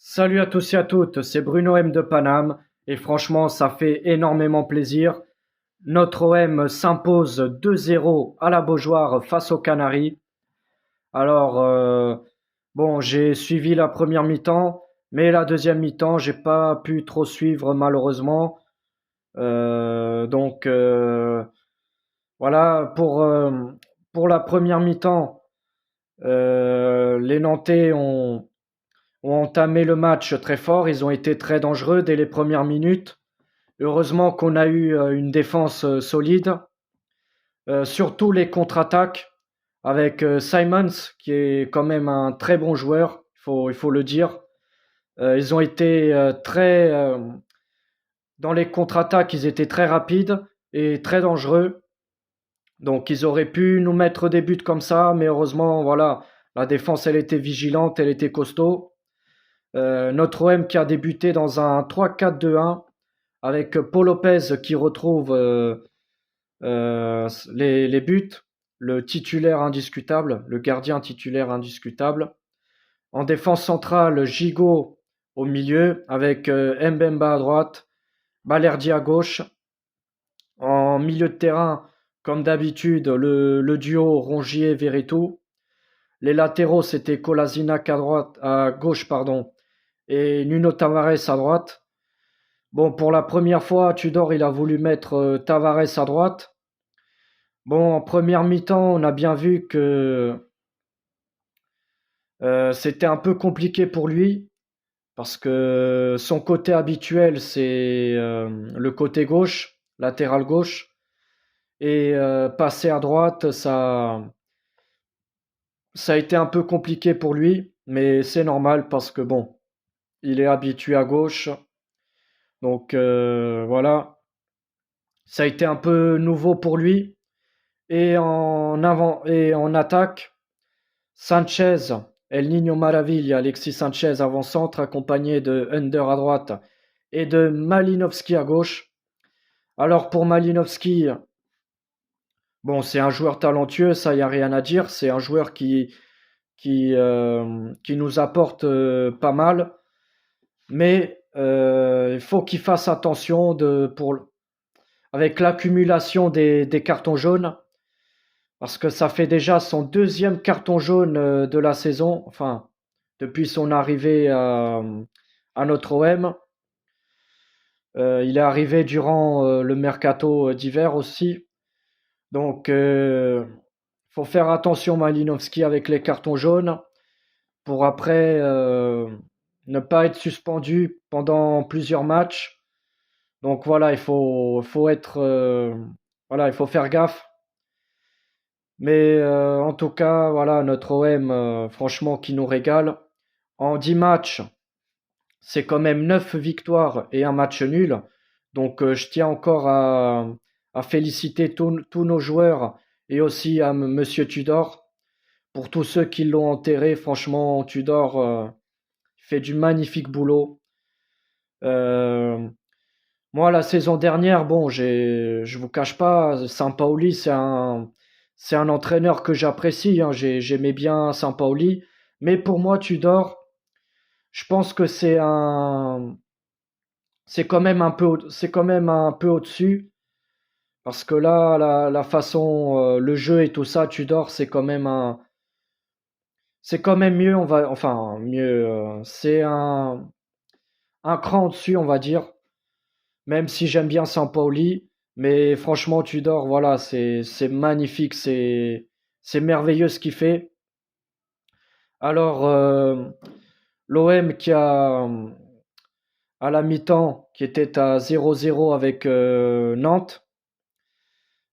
Salut à tous et à toutes, c'est Bruno M de Paname et franchement ça fait énormément plaisir. Notre OM s'impose 2-0 à la Beaujoire face aux Canaries. Alors bon, j'ai suivi la première mi-temps, mais la deuxième mi-temps j'ai pas pu trop suivre malheureusement. Donc voilà pour la première mi-temps, les Nantais ont entamé le match très fort, ils ont été très dangereux dès les premières minutes. Heureusement qu'on a eu une défense solide, surtout les contre-attaques avec Simons qui est quand même un très bon joueur, il faut le dire. Ils ont été très dans les contre-attaques, ils étaient très rapides et très dangereux. Donc ils auraient pu nous mettre des buts comme ça, mais heureusement voilà, la défense elle était vigilante, elle était costaud. Notre OM qui a débuté dans un 3-4-2-1 avec Paul Lopez qui retrouve les buts, le titulaire indiscutable, le gardien titulaire indiscutable. En défense centrale, Gigot au milieu avec Mbemba à droite, Balerdi à gauche. En milieu de terrain, comme d'habitude, le duo Rongier-Verretou. Les latéraux, c'était Kolasinac à gauche, pardon, et Nuno Tavares à droite. Bon, pour la première fois, Tudor, il a voulu mettre Tavares à droite. Bon, en première mi-temps, on a bien vu que c'était un peu compliqué pour lui parce que son côté habituel, c'est le côté gauche, latéral gauche, et passer à droite, ça a été un peu compliqué pour lui, mais c'est normal parce que bon, il est habitué à gauche, donc voilà, ça a été un peu nouveau pour lui. Et en attaque, Sanchez, El Niño Maravilla, Alexis Sanchez avant-centre, accompagné de Under à droite et de Malinowski à gauche. Alors pour Malinowski, bon, c'est un joueur talentueux, ça y a rien à dire. C'est un joueur qui nous apporte pas mal, mais il faut qu'il fasse attention avec l'accumulation des cartons jaunes. Parce que ça fait déjà son deuxième carton jaune de la saison, enfin, depuis son arrivée à notre OM. Il est arrivé durant le mercato d'hiver aussi. Donc, faut faire attention, Malinowski, avec les cartons jaunes pour après ne pas être suspendu pendant plusieurs matchs. Donc voilà, il faut être, voilà, il faut faire gaffe. Mais en tout cas, voilà, notre OM, franchement, qui nous régale. En 10 matchs, c'est quand même 9 victoires et un match nul. Donc je tiens encore à féliciter tous nos joueurs et aussi à Monsieur Tudor. Pour tous ceux qui l'ont enterré, franchement, Tudor fait du magnifique boulot. Euh, Moi, la saison dernière, bon, je vous cache pas, Sampaoli, c'est un entraîneur que j'apprécie, hein. J'aimais bien Sampaoli, mais pour moi, Tudor, je pense que c'est quand même un peu, c'est quand même un peu au-dessus, parce que là, la façon, le jeu et tout ça, Tudor, c'est quand même mieux, enfin, mieux, c'est un cran au-dessus, on va dire. Même si j'aime bien Sampaoli, mais franchement, Tudor, voilà, c'est magnifique, c'est merveilleux ce qu'il fait. Alors, l'OM qui a, à la mi-temps, qui était à 0-0 avec Nantes,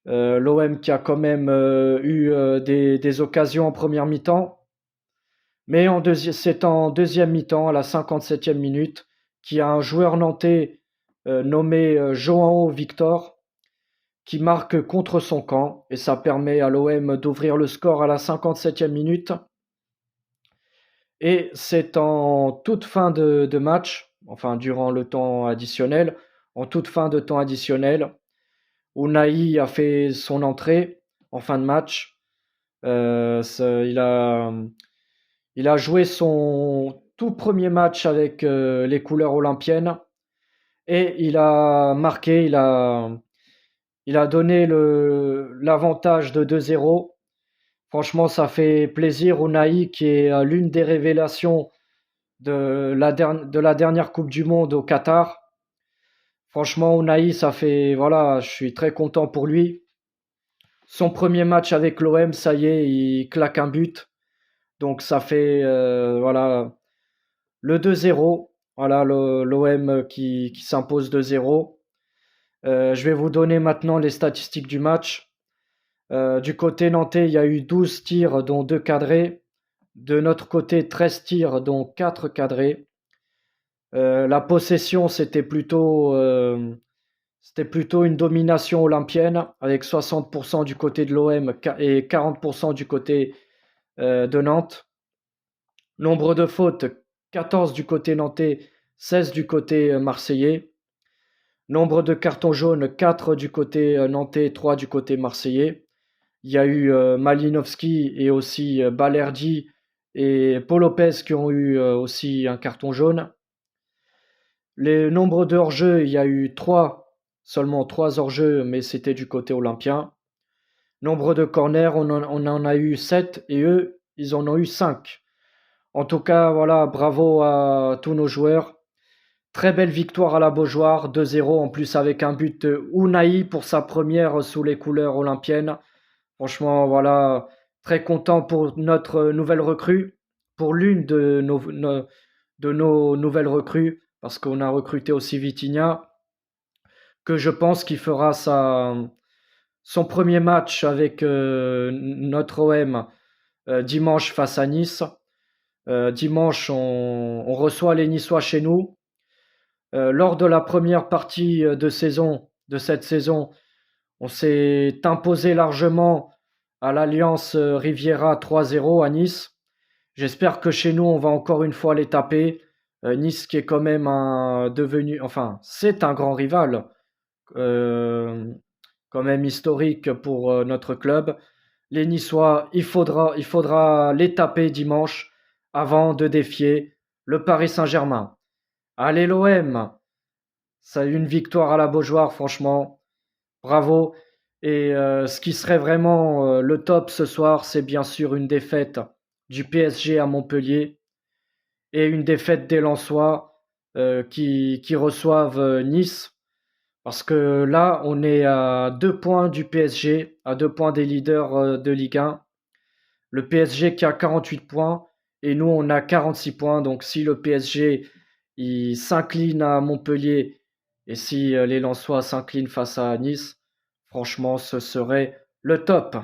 l'OM qui a quand même eu des occasions en première mi-temps, mais c'est en deuxième mi-temps, à la 57e minute, qu'il y a un joueur nantais nommé João Victor qui marque contre son camp et ça permet à l'OM d'ouvrir le score à la 57e minute. Et c'est en toute fin de match, enfin durant le temps additionnel, en toute fin de temps additionnel, Unai a fait son entrée en fin de match. Il a joué tout premier match avec les couleurs olympiennes et il a marqué, il a donné l'avantage de 2-0. Franchement, ça fait plaisir. Unai, qui est l'une des révélations de la dernière Coupe du Monde au Qatar. Franchement, Unai, ça fait, voilà, je suis très content pour lui. Son premier match avec l'OM, ça y est, il claque un but. Donc ça fait, voilà, le 2-0. Voilà, l'OM qui s'impose 2-0. Je vais vous donner maintenant les statistiques du match. Du côté nantais, il y a eu 12 tirs, dont 2 cadrés. De notre côté, 13 tirs, dont 4 cadrés. La possession, c'était plutôt une domination olympienne, avec 60% du côté de l'OM et 40% du côté de Nantes. Nombre de fautes, 14 du côté nantais, 16 du côté marseillais. Nombre de cartons jaunes, 4 du côté nantais, 3 du côté marseillais. Il y a eu Malinowski et aussi Balerdi et Paul Lopez qui ont eu aussi un carton jaune. Les nombres de hors-jeu, il y a eu seulement 3 hors-jeu, mais c'était du côté olympien. Nombre de corners, on en a eu 7 et eux, ils en ont eu 5. En tout cas, voilà, bravo à tous nos joueurs. Très belle victoire à la Beaujoire, 2-0, en plus avec un but de Unai pour sa première sous les couleurs olympiennes. Franchement, voilà, très content pour notre nouvelle recrue, pour l'une de nos nouvelles recrues, parce qu'on a recruté aussi Vitinha, que je pense qu'il fera son premier match avec notre OM dimanche face à Nice. Dimanche, on reçoit les Niçois chez nous. Lors de la première partie de cette saison, on s'est imposé largement à l'Alliance Riviera 3-0 à Nice. J'espère que chez nous, on va encore une fois les taper. Nice qui est quand même c'est un grand rival, euh, quand même historique pour notre club. Les Niçois, il faudra les taper dimanche avant de défier le Paris Saint-Germain. Allez l'OM, ça a eu une victoire à la Beaujoire, franchement, bravo. Et ce qui serait vraiment le top ce soir, c'est bien sûr une défaite du PSG à Montpellier et une défaite des Lensois qui reçoivent Nice. Parce que là, on est à 2 points du PSG, à 2 points des leaders de Ligue 1. Le PSG qui a 48 points et nous, on a 46 points. Donc si le PSG il s'incline à Montpellier et si les Lensois s'inclinent face à Nice, franchement, ce serait le top.